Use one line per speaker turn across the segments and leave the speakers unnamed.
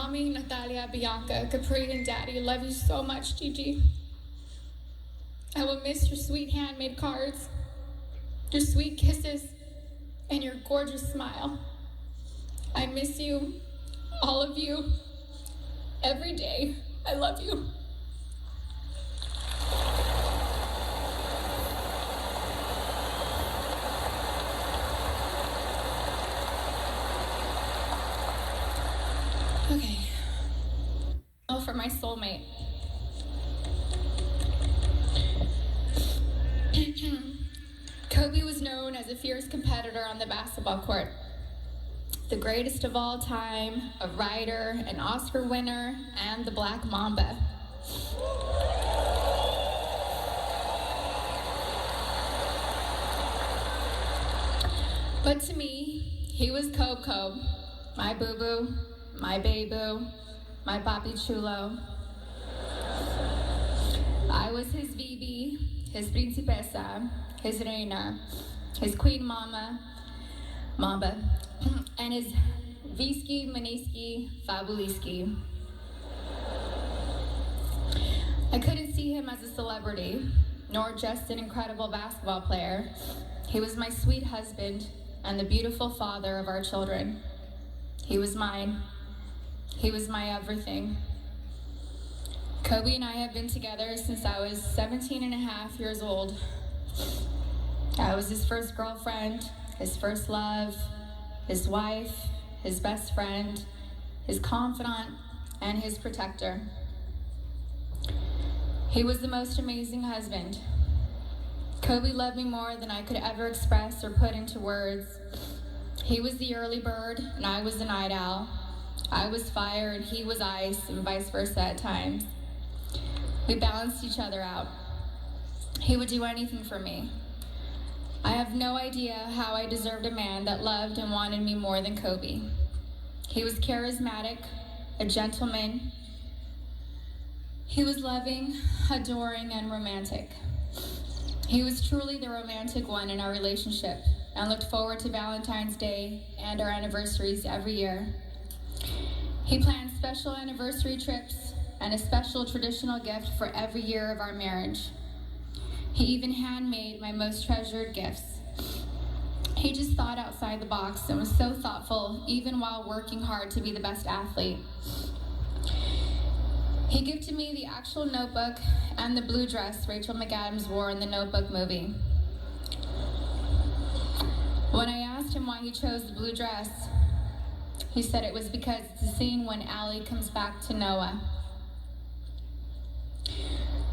Mommy, Natalia, Bianca, Capri, and Daddy love you so much, Gigi. I will miss your sweet handmade cards, your sweet kisses, and your gorgeous smile. I miss you, all of you, every day. I love you. Okay. Oh, for my soulmate. Kobe was known as a fierce competitor on the basketball court. The greatest of all time, a writer, an Oscar winner, and the Black Mamba. But to me, he was Coco, my boo-boo, my baby, my papi chulo. I was his Bibi, his principesa, his reina, his queen mama, mamba, and his Visky, Maniski, Fabuliski. I couldn't see him as a celebrity, nor just an incredible basketball player. He was my sweet husband and the beautiful father of our children. He was mine. He was my everything. Kobe and I have been together since I was 17 and a half years old. I was his first girlfriend, his first love, his wife, his best friend, his confidant, and his protector. He was the most amazing husband. Kobe loved me more than I could ever express or put into words. He was the early bird, and I was the night owl. I was fire, and he was ice, and vice versa at times. We balanced each other out. He would do anything for me. I have no idea how I deserved a man that loved and wanted me more than Kobe. He was charismatic, a gentleman. He was loving, adoring, and romantic. He was truly the romantic one in our relationship and looked forward to Valentine's Day and our anniversaries every year. He planned special anniversary trips and a special traditional gift for every year of our marriage. He even handmade my most treasured gifts. He just thought outside the box and was so thoughtful, even while working hard to be the best athlete. He gifted me the actual notebook and the blue dress Rachel McAdams wore in the Notebook movie. When I asked him why he chose the blue dress, he said it was because it's the scene when Allie comes back to Noah.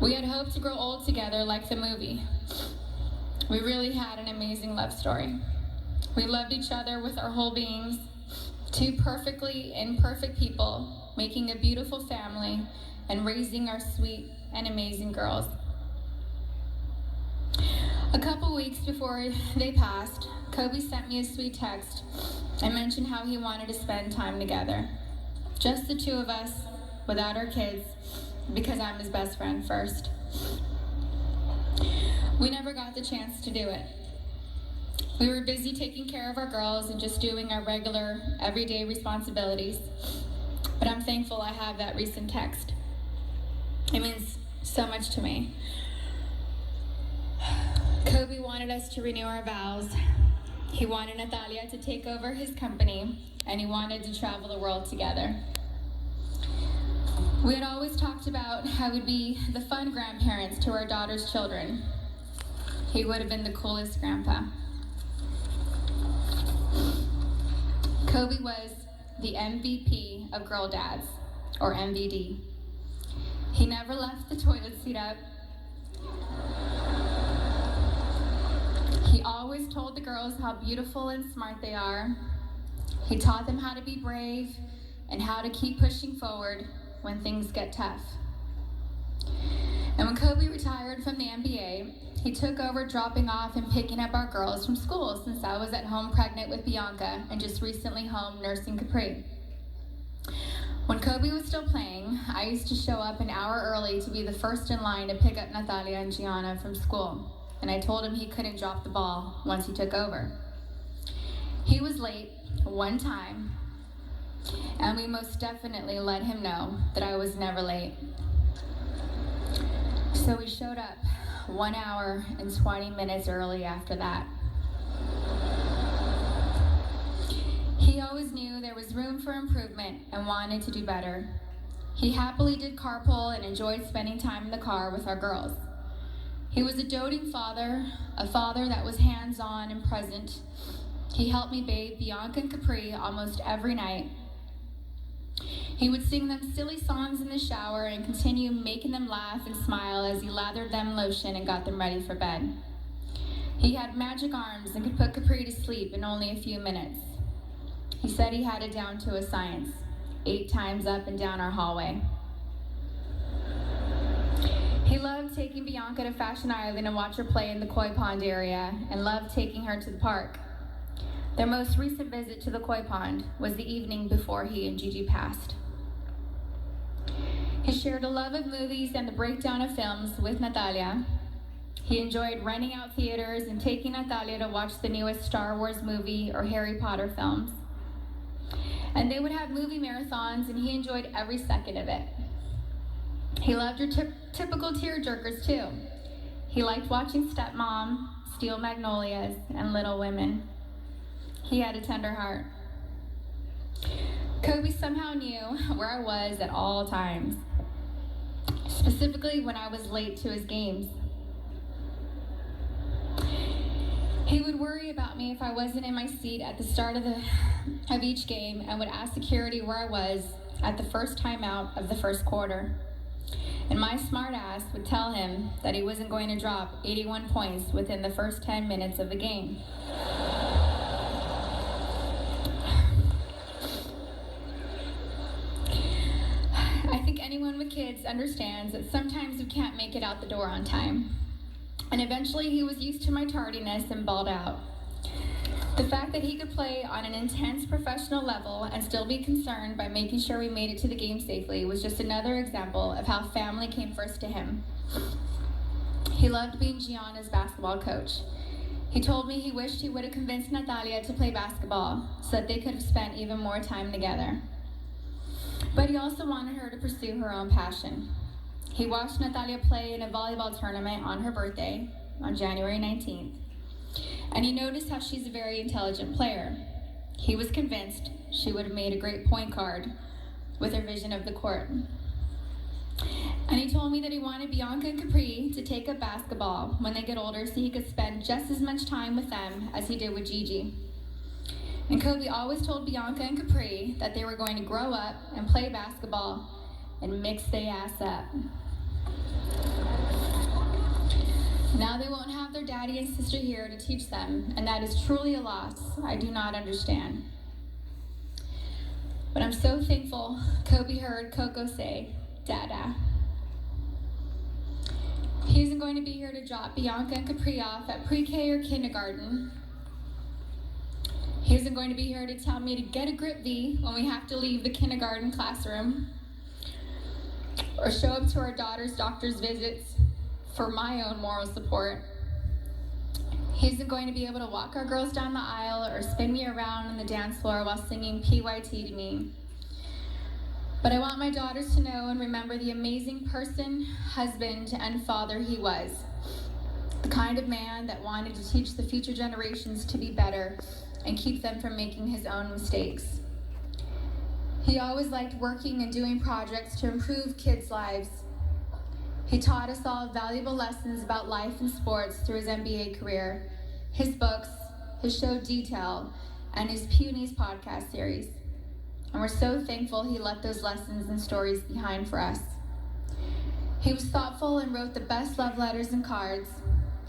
We had hoped to grow old together like the movie. We really had an amazing love story. We loved each other with our whole beings, two perfectly imperfect people, making a beautiful family and raising our sweet and amazing girls. A couple weeks before they passed, Kobe sent me a sweet text and mentioned how he wanted to spend time together. Just the two of us, without our kids, because I'm his best friend first. We never got the chance to do it. We were busy taking care of our girls and just doing our regular, everyday responsibilities. But I'm thankful I have that recent text. It means so much to me. Kobe wanted us to renew our vows. He wanted Natalia to take over his company, and he wanted to travel the world together. We had always talked about how we'd be the fun grandparents to our daughter's children. He would have been the coolest grandpa. Kobe was the MVP of girl dads, or MVD. He never left the toilet seat up. He always told the girls how beautiful and smart they are. He taught them how to be brave and how to keep pushing forward when things get tough. And when Kobe retired from the NBA, he took over dropping off and picking up our girls from school since I was at home pregnant with Bianca and just recently home nursing Capri. When Kobe was still playing, I used to show up an hour early to be the first in line to pick up Natalia and Gianna from school, and I told him he couldn't drop the ball once he took over. He was late one time, and we most definitely let him know that I was never late. So we showed up 1 hour and 20 minutes early after that. He always knew there was room for improvement and wanted to do better. He happily did carpool and enjoyed spending time in the car with our girls. He was a doting father, a father that was hands-on and present. He helped me bathe Bianca and Capri almost every night. He would sing them silly songs in the shower and continue making them laugh and smile as he lathered them in lotion and got them ready for bed. He had magic arms and could put Capri to sleep in only a few minutes. He said he had it down to a science, 8 times up and down our hallway. He loved taking Bianca to Fashion Island and watch her play in the koi pond area, and loved taking her to the park. Their most recent visit to the koi pond was the evening before he and Gigi passed. He shared a love of movies and the breakdown of films with Natalia. He enjoyed renting out theaters and taking Natalia to watch the newest Star Wars movie or Harry Potter films. And they would have movie marathons, and he enjoyed every second of it. He loved your typical tearjerkers too. He liked watching Stepmom, Steel Magnolias, and Little Women. He had a tender heart. Kobe somehow knew where I was at all times, specifically when I was late to his games. He would worry about me if I wasn't in my seat at the start of each game, and would ask security where I was at the first timeout of the first quarter. And my smart ass would tell him that he wasn't going to drop 81 points within the first 10 minutes of the game. I think anyone with kids understands that sometimes we can't make it out the door on time. And eventually he was used to my tardiness and bawled out. The fact that he could play on an intense professional level and still be concerned by making sure we made it to the game safely was just another example of how family came first to him. He loved being Gianna's basketball coach. He told me he wished he would have convinced Natalia to play basketball so that they could have spent even more time together. But he also wanted her to pursue her own passion. He watched Natalia play in a volleyball tournament on her birthday, on January 19th, and he noticed how she's a very intelligent player. He was convinced she would have made a great point guard with her vision of the court. And he told me that he wanted Bianca and Capri to take up basketball when they get older so he could spend just as much time with them as he did with Gigi. And Kobe always told Bianca and Capri that they were going to grow up and play basketball and mix their ass up. Now they won't have their daddy and sister here to teach them, and that is truly a loss I do not understand. But I'm so thankful Kobe heard Coco say, Dada. He isn't going to be here to drop Bianca and Capri off at pre-K or kindergarten. He isn't going to be here to tell me to get a grip V when we have to leave the kindergarten classroom, or show up to our daughter's doctor's visits for my own moral support. He isn't going to be able to walk our girls down the aisle or spin me around on the dance floor while singing PYT to me. But I want my daughters to know and remember the amazing person, husband, and father he was. The kind of man that wanted to teach the future generations to be better and keep them from making his own mistakes. He always liked working and doing projects to improve kids' lives. He taught us all valuable lessons about life and sports through his NBA career, his books, his show Detail, and his Punies podcast series. And we're so thankful he left those lessons and stories behind for us. He was thoughtful and wrote the best love letters and cards,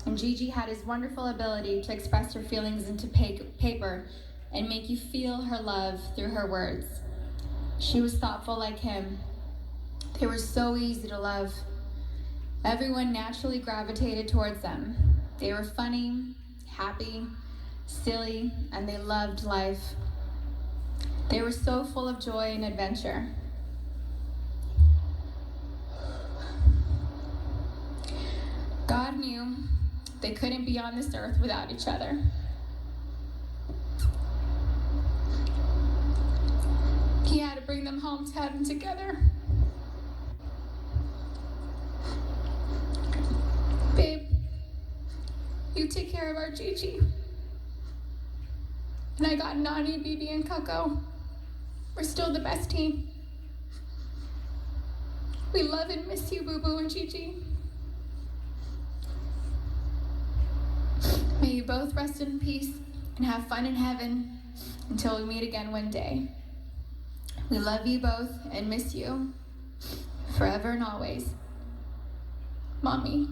and Gigi had his wonderful ability to express her feelings into paper and make you feel her love through her words. She was thoughtful like him. They were so easy to love. Everyone naturally gravitated towards them. They were funny, happy, silly, and they loved life. They were so full of joy and adventure. God knew they couldn't be on this earth without each other. He had to bring them home to have them together. Babe, you take care of our Gigi. And I got Nani, Bibi, and Coco. We're still the best team. We love and miss you, Boo Boo and Gigi. May you both rest in peace and have fun in heaven until we meet again one day. We love you both and miss you forever and always. Mommy.